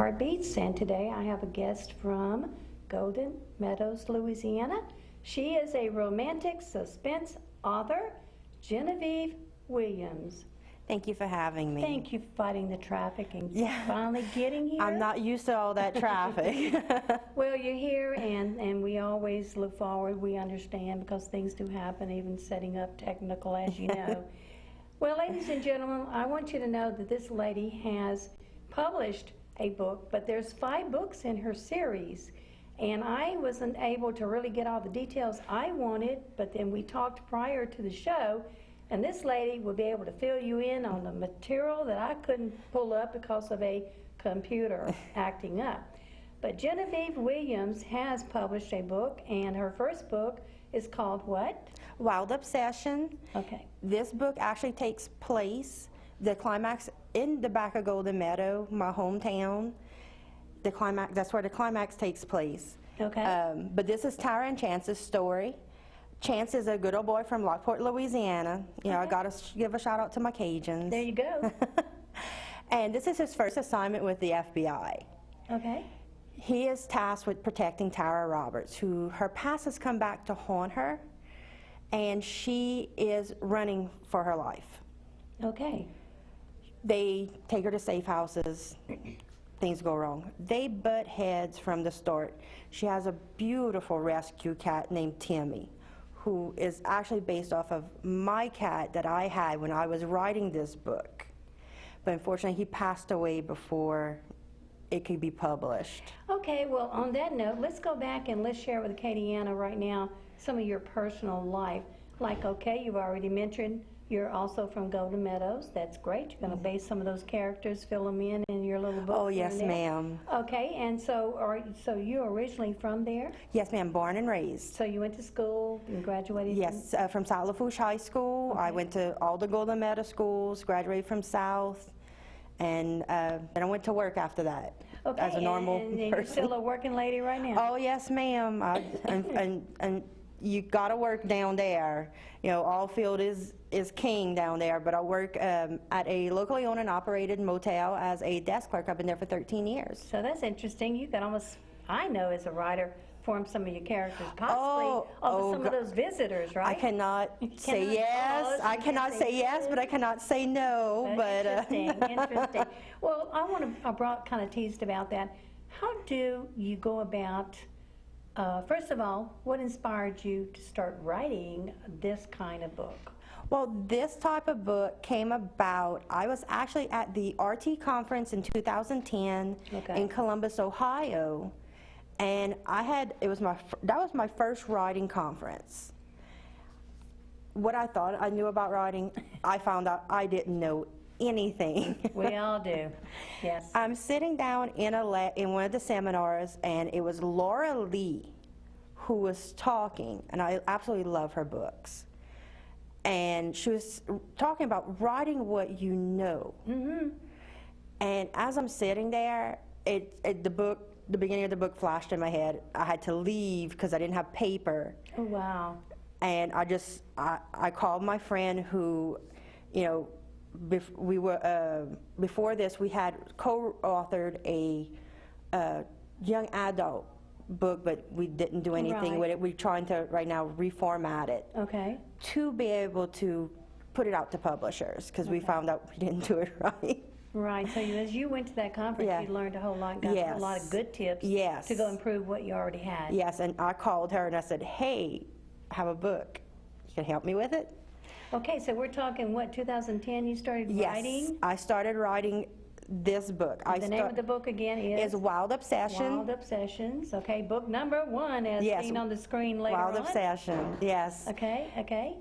Heart Beats, and today I have a guest from Golden Meadows, Louisiana. She is a romantic suspense author, Genevieve Williams. Thank you for having me. Thank you for fighting the traffic and finally getting here. I'm not used to all that traffic. Well, you're here, and we always look forward. We understand because things do happen, even setting up technical, as you know. Well, ladies and gentlemen, I want you to know that this lady has published a book, but there's 5 books in her series, and I wasn't able to really get all the details I wanted, but then we talked prior to the show, and this lady will be able to fill you in on the material that I couldn't pull up because of a computer acting up. But Genevieve Williams has published a book, and her first book is called what? Wild Obsession. Okay. This book actually takes place, the climax in the back of Golden Meadow, my hometown. The climax, that's where the climax takes place. Okay. But this is Tyra and Chance's story. Chance is a good old boy from Lockport, Louisiana. You know, I got to give a shout out to my Cajuns. There you go. And this is his first assignment with the FBI. Okay. He is tasked with protecting Tyra Roberts, who her past has come back to haunt her, and she is running for her life. Okay. They take her to safe houses. Things go wrong. They butt heads from the start. She has a beautiful rescue cat named Timmy, who is actually based off of my cat that I had when I was writing this book. But unfortunately, he passed away before it could be published. Okay, well, on that note, let's go back and let's share with Katiana right now some of your personal life. Like, okay, you've already mentioned you're also from Golden Meadows. That's great. You're going to base some of those characters, fill them in your little book. Oh, yes, ma'am. Okay, and so you're originally from there? Yes, ma'am, born and raised. So you went to school and graduated? Yes, from South Lafourche High School. Okay. I went to all the Golden Meadow schools, graduated from South, and then I went to work after that. Okay, as a normal and person. you're still a working lady right now? Oh, yes, ma'am. And you got to work down there. You know, all field is king down there, but I work at a locally owned and operated motel as a desk clerk. I've been there for 13 years. So that's interesting. You can almost, I know as a writer, form some of your characters, possibly some of those visitors, right? I cannot say yes. I cannot say yes, but I cannot say no. But interesting. Well, I brought kind of teased about that. How do you go about? First of all, what inspired you to start writing this kind of book? Well, this type of book came about, I was actually at the RT conference in 2010 in Columbus, Ohio, and that was my first writing conference. What I thought I knew about writing, I found out I didn't know anything. We all do, yes. I'm sitting down in one of the seminars, and it was Laura Lee who was talking, and I absolutely love her books. And she was talking about writing what you know. Mm-hmm. And as I'm sitting there, the beginning of the book flashed in my head. I had to leave because I didn't have paper. Oh, wow. And I called my friend who, you know, before this, we had co-authored a young adult book, but we didn't do anything with it. We're trying to, right now, reformat it. Okay. To be able to put it out to publishers, because we found out we didn't do it right. Right, so as you went to that conference, you learned a whole lot, got a lot of good tips to go improve what you already had. Yes, and I called her and I said, hey, I have a book. You can help me with it? Okay, so we're talking, what, 2010 you started writing? Yes, I started writing this book. The name of the book again is? Wild Obsession. Wild Obsessions, okay. Book number 1 as seen on the screen later on. Wild Obsession, yes. Okay, okay.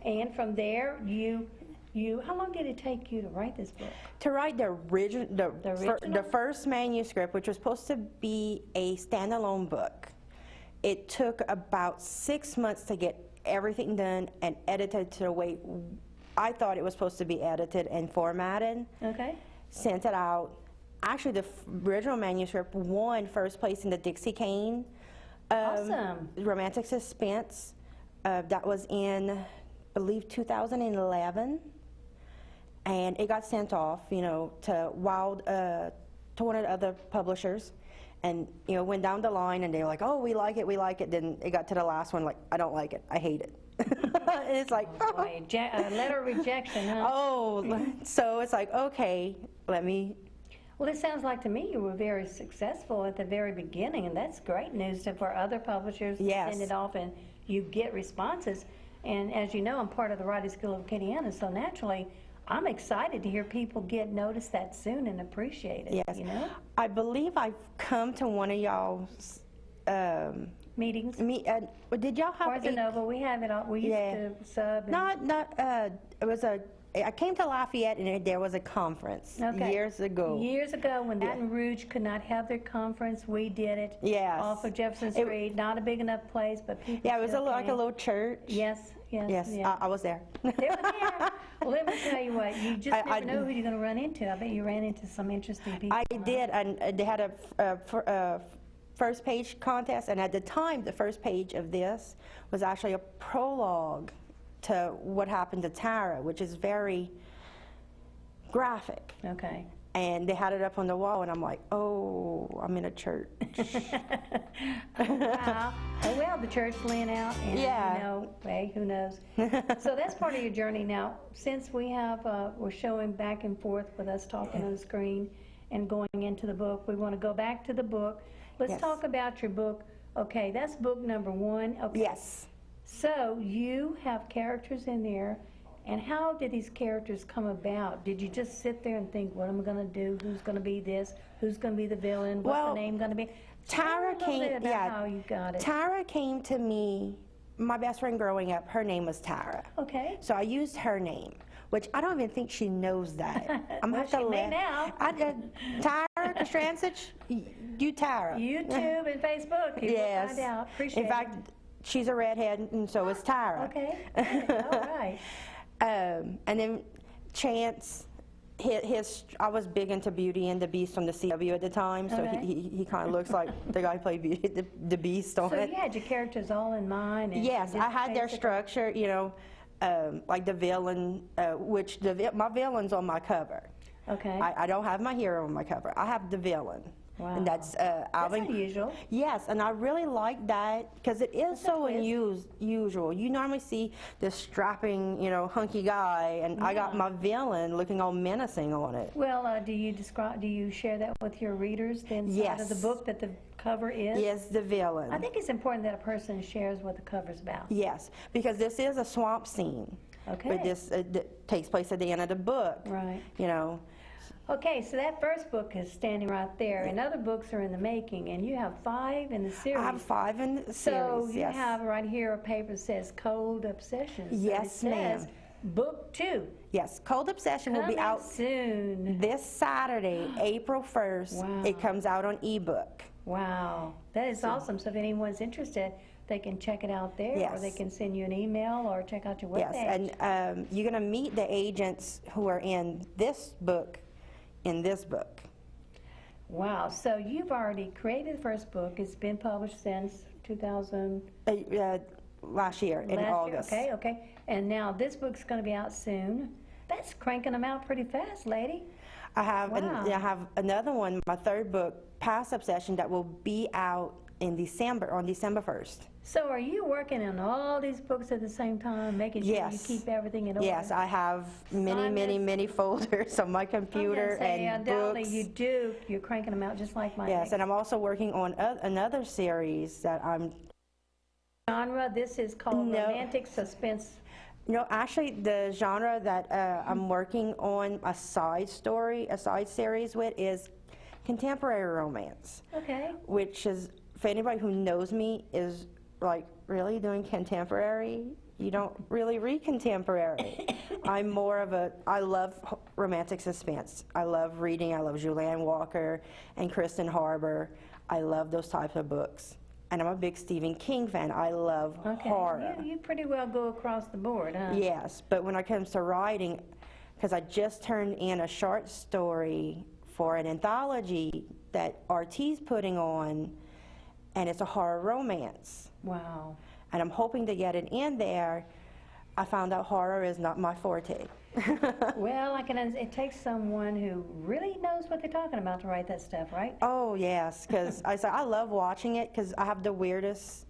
And from there, how long did it take you to write this book? To write the first manuscript, which was supposed to be a standalone book, it took about 6 months to get everything done and edited to the way I thought it was supposed to be edited and formatted. Okay. Sent it out. Actually, the original manuscript won first place in the Dixie Cane. Awesome. Romantic Suspense. That was in, I believe, 2011. And it got sent off, you know, to to one of the other publishers, and went down the line, and they were like, "Oh, we like it." Then it got to the last one, like, "I don't like it. I hate it." And it's like, Boy, a letter of rejection, huh? oh, so it's like, okay, let me. Well, it sounds like to me you were very successful at the very beginning, and that's great news for other publishers to Yes. send it off and you get responses. And as you know, I'm part of the Writing School of Acadiana, so naturally, I'm excited to hear people get noticed that soon and appreciate it. Yes. You I believe I've come to one of y'all's meetings. did y'all have Barnes&Noble, we have it all. We used to sub. And it was I came to Lafayette, and there was a conference years ago. Years ago, when Baton Rouge could not have their conference, we did it. Yes. Off of Jefferson Street. Not a big enough place, but people. Yeah, it was still like a came. little church. Yes. Yes, Yeah. I was there. They were there. Well, let me tell you what. You just never know who you're going to run into. I bet you ran into some interesting people. I did, and they had a first page contest, and at the time, the first page of this was actually a prologue to what happened to Tara, which is very graphic. Okay. And they had it up on the wall, and I'm like, oh, I'm in a church. Wow. Oh, well, the church went out, and hey, who knows? So that's part of your journey now. Since we have, we're showing back and forth with us talking on the screen and going into the book, we want to go back to the book. Let's talk about your book. Okay, that's book number 1. Okay. Yes. So you have characters in there. And how did these characters come about? Did you just sit there and think, what am I going to do? Who's going to be this? Who's going to be the villain? What's the name going to be? Tara came. How you got it. Tara came to me. My best friend growing up, her name was Tara. Okay. So I used her name, which I don't even think she knows that. I'm well, have to she may now. Tara Kostransich, you Tara. YouTube and Facebook. You will find out. Appreciate it. In fact, she's a redhead, and so is Tara. Okay. All right. And then Chance, I was big into Beauty and the Beast from the CW at the time, so he kind of looks like the guy who played Beauty the Beast on it. So you had your characters all in mind? And yes, I had their structure, like the villain, which my villain's on my cover. Okay. I don't have my hero on my cover. I have the villain. Wow. And that's Alvin. That's unusual. Yes, and I really like that because it is so unusual. You normally see this strapping, hunky guy, and I got my villain looking all menacing on it. Well, do you share that with your readers, the inside of the book, that the cover is? Yes, the villain. I think it's important that a person shares what the cover's about. Yes, because this is a swamp scene. Okay. But this takes place at the end of the book. Right. Okay, so that first book is standing right there, and other books are in the making, and you have 5 in the series. I have 5 in the series, So you have right here a paper that says Cold Obsession. Yes, ma'am. Book 2. Yes, Cold Obsession will be out soon. This Saturday, April 1st. Wow. It comes out on ebook. Wow, that is awesome. So if anyone's interested, they can check it out there, or they can send you an email or check out your webpage. Yes, and you're going to meet the agents who are in this book. Wow, so you've already created the first book. It's been published since 2000? Last year, in August. Okay. And now this book's going to be out soon. That's cranking them out pretty fast, lady. I have another one, my 3rd book, Past Obsession, that will be out on December 1st. So are you working on all these books at the same time, making sure you keep everything in order? Yes, I have many folders on my computer and undoubtedly books. You do. You're cranking them out just like mine. Yes, and I'm also working on another series that I'm... Genre, this is called romantic suspense. No, actually, the genre that I'm working on a side series with is contemporary romance. Okay. Which is, for anybody who knows me, is like, really doing contemporary? You don't really read contemporary. I'm more of I love romantic suspense. I love reading. I love Julianne Walker and Kristen Harbor. I love those types of books. And I'm a big Stephen King fan. I love horror. You pretty well go across the board, huh? Yes, but when it comes to writing, because I just turned in a short story for an anthology that RT's putting on, and it's a horror romance. Wow. And I'm hoping to get it in there. I found out horror is not my forte. Well, it takes someone who really knows what they're talking about to write that stuff, right? Oh, yes, because I love watching it because I have the weirdest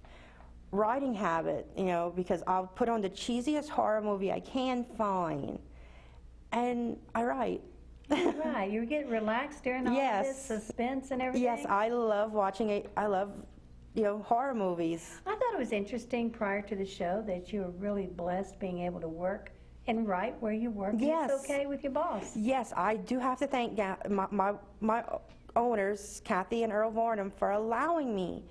writing habit, you know, because I'll put on the cheesiest horror movie I can find, and I write. Right, you get relaxed during all of this suspense and everything? Yes, I love watching it. I love, you know, horror movies. I thought it was interesting prior to the show that you were really blessed being able to work and write where you work. Yes. It's okay with your boss. Yes, I do have to thank my owners, Kathy and Earl Varnum, for allowing me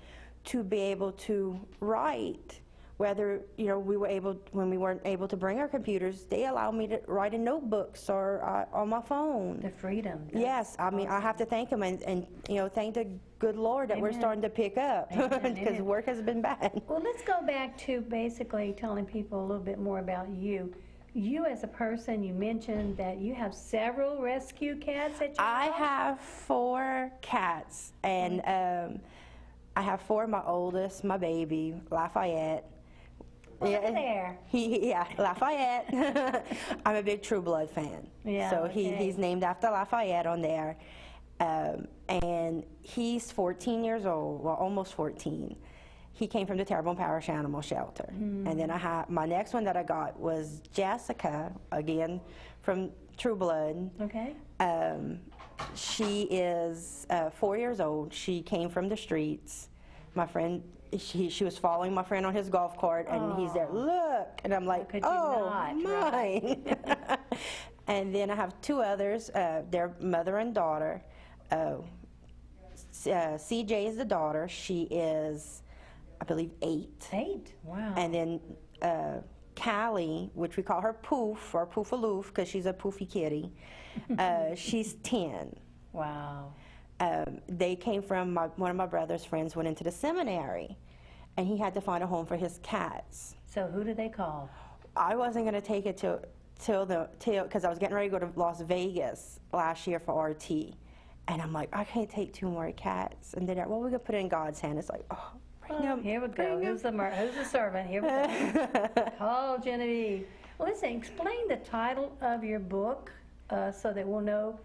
to be able to write. Whether, you know, when we weren't able to bring our computers, they allowed me to write in notebooks or on my phone. The freedom. Yes, I mean, I have to thank them and you know, thank the good Lord that we're starting to pick up because work has been bad. Well, let's go back to basically telling people a little bit more about you. You as a person, you mentioned that you have several rescue cats at your house? I have 4 cats, and I have 4 of my oldest, my baby, Lafayette. Well, look there. Yeah, Lafayette. I'm a big True Blood fan. Yeah, so okay. he's named after Lafayette on there. And he's 14 years old, well, almost 14. He came from the Terrebonne Parish Animal Shelter. And then my next one that I got was Jessica, again, from True Blood. Okay. She is 4 years old. She came from the streets. My friend, she was following my friend on his golf cart, and he's there, look, and I'm like, mine. Right. And then I have 2 others, they're mother and daughter. CJ is the daughter. She is, I believe, 8. 8, wow. And then Callie, which we call her Poof, or Poofaloof, because she's a poofy kitty, she's 10. Wow. They came from one of my brother's friends went into the seminary, and he had to find a home for his cats. So who did they call? I wasn't going to take it till because I was getting ready to go to Las Vegas last year for RT, and I'm like, I can't take 2 more cats. And they're like, well, we're going to put it in God's hand. It's like, oh, bring them. Here we go. Who's the servant? Here we go. Call Genevieve. Well, listen, explain the title of your book so that we'll know.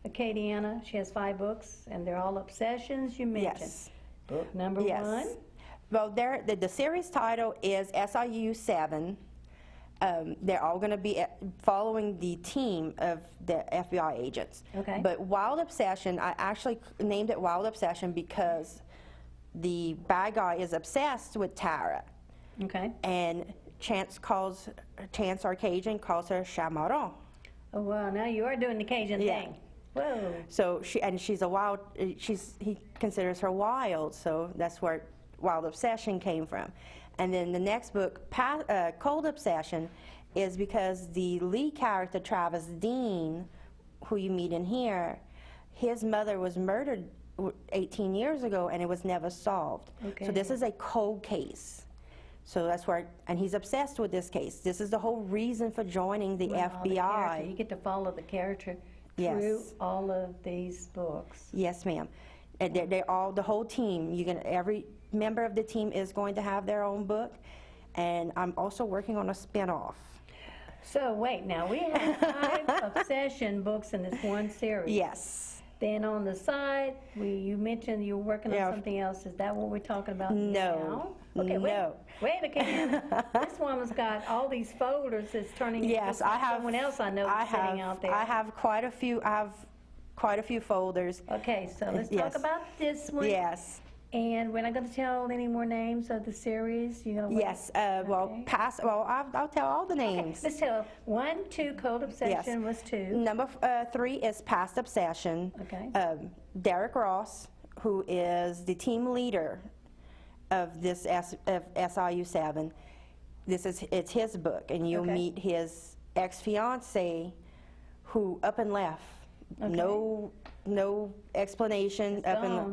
Acadiana, she has 5 books, and they're all obsessions you mentioned. Yes. Book number 1? Well, the series title is SIU 7. They're all going to be following the team of the FBI agents. Okay. But Wild Obsession, I actually named it Wild Obsession because the bad guy is obsessed with Tara. Okay. And Chance, our Cajun, calls her Chamaron. Oh, well, now you are doing the Cajun thing. Whoa. So she's a wild. He considers her wild. So that's where Wild Obsession came from. And then the next book, Cold Obsession, is because the lead character Travis Dean, who you meet in here, his mother was murdered 18 years ago, and it was never solved. Okay. So this is a cold case. So that's where, and he's obsessed with this case. This is the whole reason for joining the FBI. You get to follow the character through all of these books. Yes, ma'am. And they're all, the whole team, every member of the team is going to have their own book, and I'm also working on a spin-off. So wait, now we have 5 obsession books in this one series. Yes. Then on the side, you mentioned you were working on something else. Is that what we're talking about No. now? Okay, no. Wait a minute. This one's got all these folders that's turning into someone else I know is sitting out there. I have quite a few folders. Okay, so let's talk about this one. Yes. And we're not going to tell any more names of the series. You're gonna wait? Yes. I'll tell all the names. Okay. Let's tell 1, 2, Cold Obsession was 2. Number 3 is Past Obsession. Okay. Derek Ross, who is the team leader of this of SIU 7. It's his book, and you'll meet his ex-fiance, who up and left. Okay. No explanation. Up and left.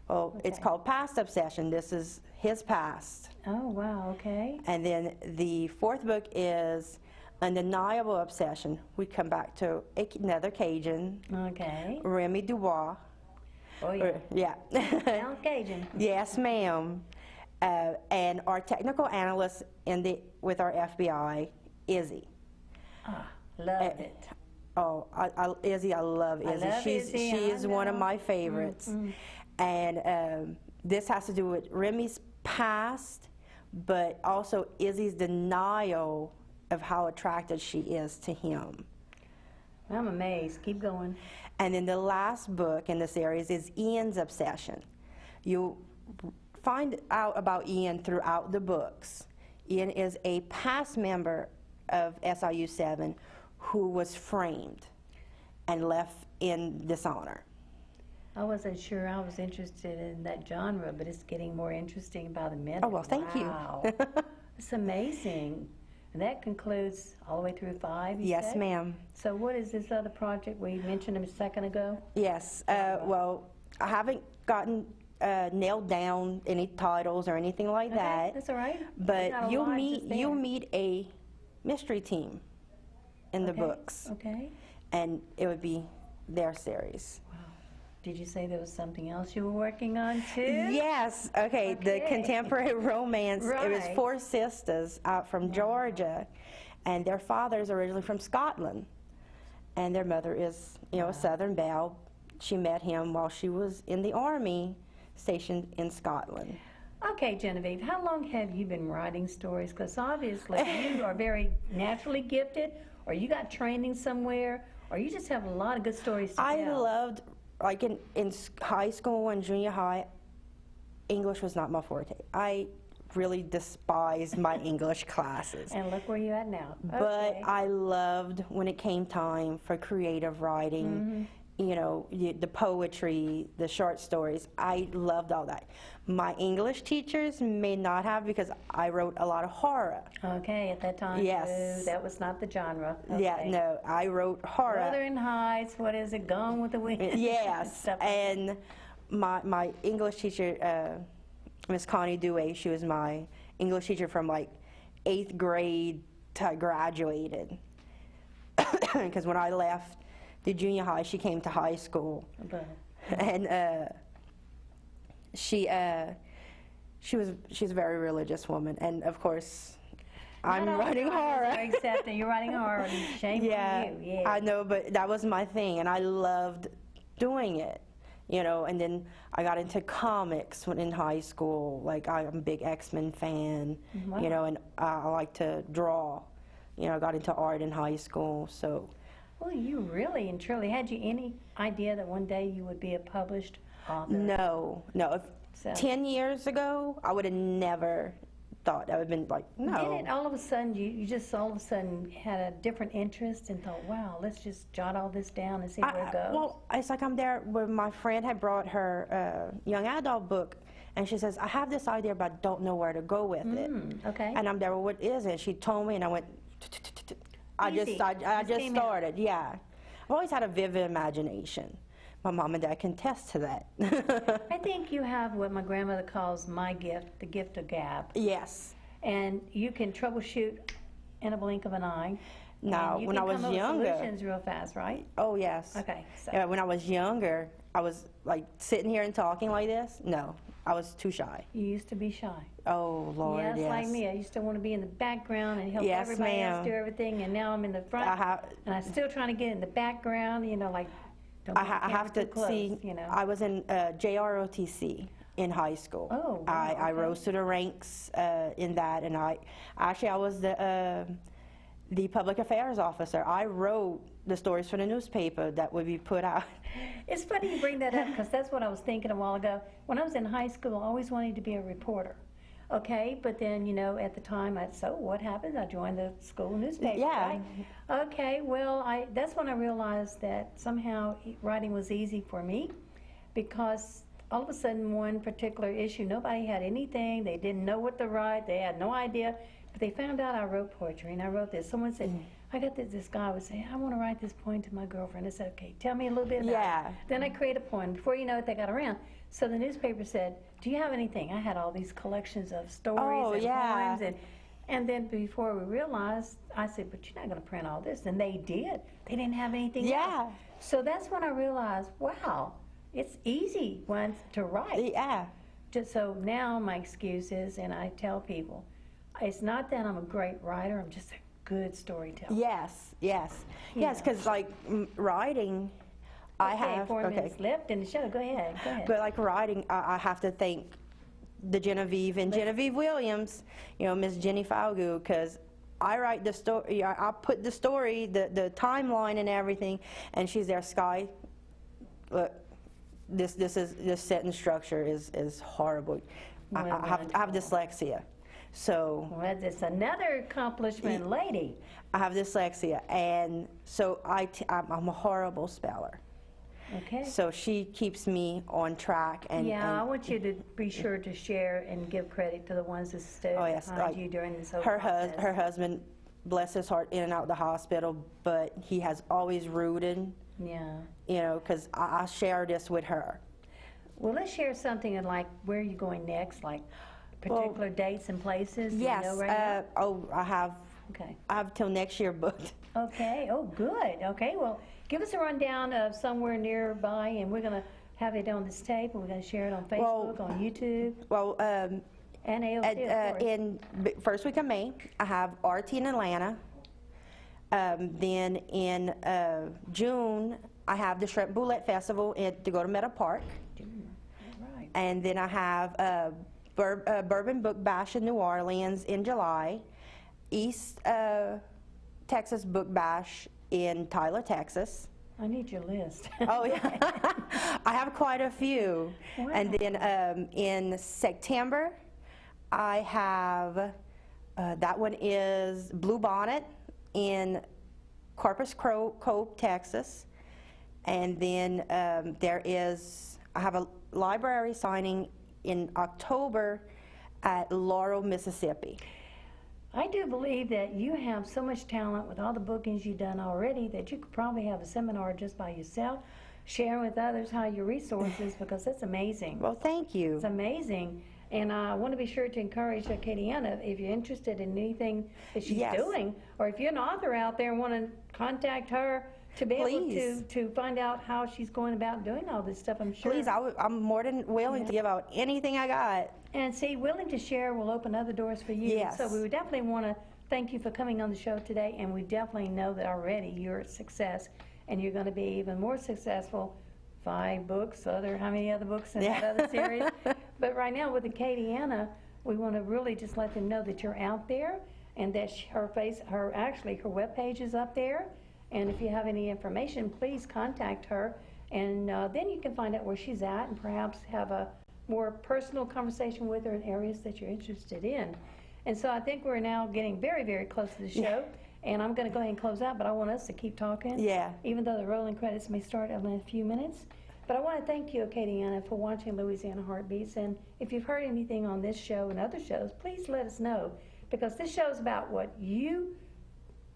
Well, it's called Past Obsession. This is his past. Oh, wow, okay. And then the 4th book is Undeniable Obsession. We come back to another Cajun. Okay. Remy Dubois. Oh, yeah. Sounds Cajun. Yes, ma'am. And our technical analyst with our FBI, Izzy. Loved it. Oh, Izzy, I love Izzy. I love Izzy, She I is one of know. my favorites. And this has to do with Remy's past, but also Izzy's denial of how attracted she is to him. I'm amazed. Keep going. And then the last book in the series is Ian's obsession. You'll find out about Ian throughout the books. Ian is a past member of SIU 7 who was framed and left in dishonor. I wasn't sure I was interested in that genre, but it's getting more interesting by the minute. Oh, well, thank you. Wow. It's amazing. And that concludes all the way through 5, you Yes, said? ma'am. So what is this other project? We mentioned a second ago. Yes. Well, I haven't gotten nailed down any titles or anything like Okay, that. that's all right. There's But not a you'll lot just there. meet a mystery team in the Okay, books, Okay. and it would be their series. Wow. Did you say there was something else you were working on too? Yes. Okay. The Okay. contemporary romance. It was Right. 4 sisters out from Georgia, and their father's originally from Scotland, and their mother is, a Southern belle. She met him while she was in the army, stationed in Scotland. Okay, Genevieve, how long have you been writing stories? Because obviously you are very naturally gifted, or you got training somewhere, or you just have a lot of good stories to I tell. loved, like in high school and junior high, English was not my forte. I really despised my English classes. And look where you're at now. But Okay. I loved when it came time for creative writing, the poetry, the short stories. I loved all that. My English teachers may not have, because I wrote a lot of horror. Okay, at that time, Yes. no, that was not the genre. Yeah, Okay. no, I wrote horror. Wuthering Heights, what is it, Gone with the Wind? Yes, Stuff like and my English teacher, Miss Connie Dewey, she was my English teacher from like 8th grade to I graduated. Because when I left the junior high, she came to high school, But and she's a very religious woman, and of course, I'm not all writing genres horror. are accepted. You're writing horror. Shame Yeah, on you. Yeah. I know, but that was my thing, and I loved doing it, and then I got into comics when in high school. Like, I'm a big X-Men fan, Wow. and I like to draw. I got into art in high school, so. Well, you really and truly, had you any idea that one day you would be a published author? No. If So- 10 years ago, I would have never thought. I would have been like, no. Did it all of a sudden, you just all of a sudden had a different interest and thought, wow, let's just jot all this down and see where it goes? Well, it's like I'm there where my friend had brought her young adult book, and she says, I have this idea, but I don't know where to go with it. Okay. And I'm there, well, what is it? She told me, and I went, I Easy. just Just came out. started, yeah. I've always had a vivid imagination. My mom and dad can attest to that. I think you have what my grandmother calls my gift, the gift of gab. Yes. And you can troubleshoot in a blink of an eye. Now, and you when can I was come up with younger, solutions real fast, right? oh yes. Okay, so Yeah, when I was younger, I was like sitting here and talking like this. No, I was too shy. you used to be shy. Oh Lord, Yes, yes. like me. I used to want to be in the background and help Yes, everybody else ma'am. do everything, and now I'm in the front, and I'm still trying to get in the background, like, don't I get the have camera to too close, see. I was in JROTC in high school. Oh, wow, I okay. rose to the ranks in that, and I was the public affairs officer. I wrote the stories for the newspaper that would be put out. It's funny you bring that up because that's what I was thinking a while ago. When I was in high school, I always wanted to be a reporter. Okay, but then, at the time, so what happened? I joined the school newspaper, Yeah. right? Okay, well, that's when I realized that somehow writing was easy for me because all of a sudden one particular issue, nobody had anything, they didn't know what to write, they had no idea, but they found out I wrote poetry and I wrote this. Someone said, I got this guy would say, I want to write this poem to my girlfriend. I said, okay, tell me a little bit about Yeah. it. Then I create a poem. Before you know it, they got around. So the newspaper said, do you have anything? I had all these collections of stories and yeah. poems. And then before we realized, I said, but you're not going to print all this. And they did. They didn't have anything Yeah. else. So that's when I realized, wow, it's easy once to write. Yeah. Just so now my excuse is, and I tell people, it's not that I'm a great writer, I'm just a good storyteller. Yes, yes, You yes. know. Because like writing, I Okay, have 4 minutes left in the show. Go ahead. Go ahead. But like writing, I have to thank the Genevieve and Genevieve Williams, Miss Jenny Falgu, because I write the story, I put the story, the timeline and everything, and she's there, Sky, look, this sentence structure is horrible. I have dyslexia. So Well, that's another accomplishment, lady. I have dyslexia, and so I'm a horrible speller. Okay. So she keeps me on track. And I want you to be sure to share and give credit to the ones that stood behind like you during this whole her process. her husband, bless his heart, in and out of the hospital, but he has always rooted. Yeah. Because I share this with her. Well, let's share something like where are you going next, like particular dates and places. Do Yes. You know right now? I have. Okay. I have till next year booked. Okay. Oh, good. Okay. Well, give us a rundown of somewhere nearby, and we're going to have it on this tape, and we're going to share it on Facebook, on YouTube, Well, and AOC, of course. in first week of May, I have RT in Atlanta. Then in June, I have the Shrimp Boulette Festival to go to Meadow Park. All right. And then I have Bourbon Book Bash in New Orleans in July, East Texas Book Bash in Tyler, Texas. I need your list. Oh, yeah. I have quite a few. Wow. And then in September, I have, that one is Blue Bonnet in Corpus Cove, Texas. And then I have a library signing in October at Laurel, Mississippi. I do believe that you have so much talent with all the bookings you've done already that you could probably have a seminar just by yourself, sharing with others how your resources, because that's amazing. Well, thank you. It's amazing. And I want to be sure to encourage Katiana, if you're interested in anything that she's Yes. doing, or if you're an author out there and want to contact her to be Please. able to find out how she's going about doing all this stuff, I'm sure. Please, I'm more than willing to give out anything I got. And see, willing to share will open other doors for you. Yes. So we would definitely want to thank you for coming on the show today, and we definitely know that already you're a success, and you're going to be even more successful. 5 books, how many other books in that other series? But right now with the Katiana, we want to really just let them know that you're out there, and that her webpage is up there. And if you have any information, please contact her, and then you can find out where she's at, and perhaps have a more personal conversation with her in areas that you're interested in. And so I think we're now getting very, very close to the show. And I'm going to go ahead and close out, but I want us to keep talking. Yeah. Even though the rolling credits may start in a few minutes. But I want to thank you, Katiana, for watching Louisiana Heart Beats. And if you've heard anything on this show and other shows, please let us know. Because this show is about what you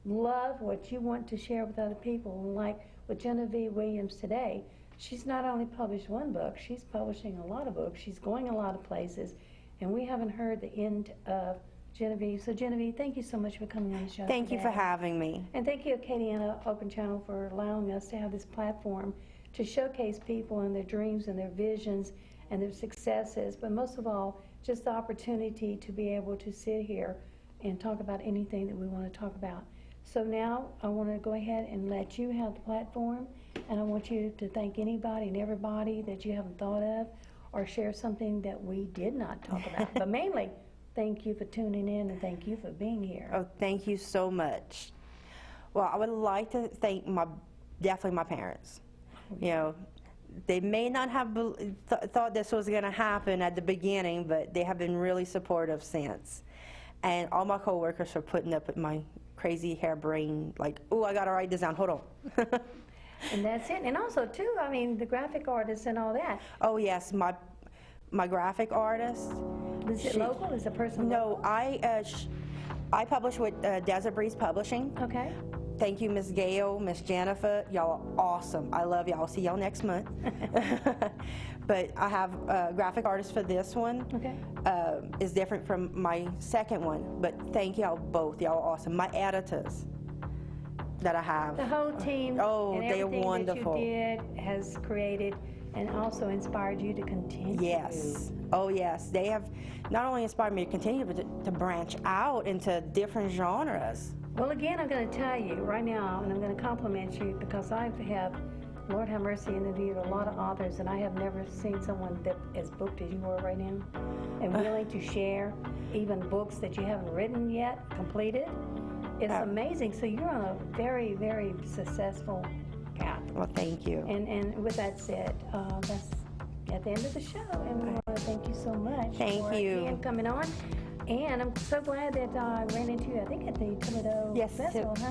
love, what you want to share with other people. And like with Genevieve Williams today, she's not only published one book, she's publishing a lot of books. She's going a lot of places. And we haven't heard the end of Genevieve. So Genevieve, thank you so much for coming on the show Thank today. you for having me. And thank you, Katiana Open Channel, for allowing us to have this platform to showcase people and their dreams and their visions and their successes, but most of all, just the opportunity to be able to sit here and talk about anything that we want to talk about. So now I want to go ahead and let you have the platform, and I want you to thank anybody and everybody that you haven't thought of, or share something that we did not talk about. But mainly, thank you for tuning in, and thank you for being here. Oh, thank you so much. Well, I would like to thank definitely my parents. They may not have thought this was going to happen at the beginning, but they have been really supportive since. And all my coworkers for putting up with my crazy harebrained, like, oh, I got to write this down, hold on. And that's it. And also, too, I mean, the graphic artists and all that. Oh, yes, my graphic artist. Is it local? Is the person No, local? I publish with Desert Breeze Publishing. Okay. Thank you, Miss Gail, Miss Jennifer. Y'all are awesome. I love y'all. See y'all next month. But I have a graphic artist for this one. Okay. Is different from my second one. But thank y'all both. Y'all are awesome. My editors that I have. The whole team Oh, and they are everything wonderful. that you did has created and also inspired you to continue. Yes. Oh, yes. They have not only inspired me to continue, but to branch out into different genres. Well, again, I'm going to tell you right now, and I'm going to compliment you because I have, Lord have mercy, interviewed a lot of authors, and I have never seen someone that as booked as you are right now, and willing to share even books that you haven't written yet, completed. It's amazing. So you're on a very, very successful path. Well, thank you. And with that said, that's at the end of the show, and we want to thank you so much Thank for you. again coming on. And I'm so glad that I ran into you, I think at the Toledo Festival, huh?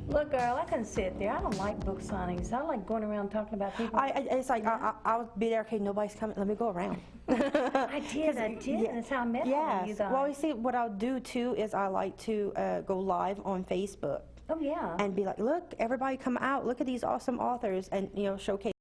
Look, girl, I couldn't sit there. I don't like book signings. I like going around talking about people. It's like, I'll be there, okay, nobody's coming, let me go around. I did. Yeah. That's how I met all of you Yes. guys. Well, you see, what I'll do, too, is I like to go live on Facebook Oh, yeah. and be like, look, everybody come out, look at these awesome authors, and, showcase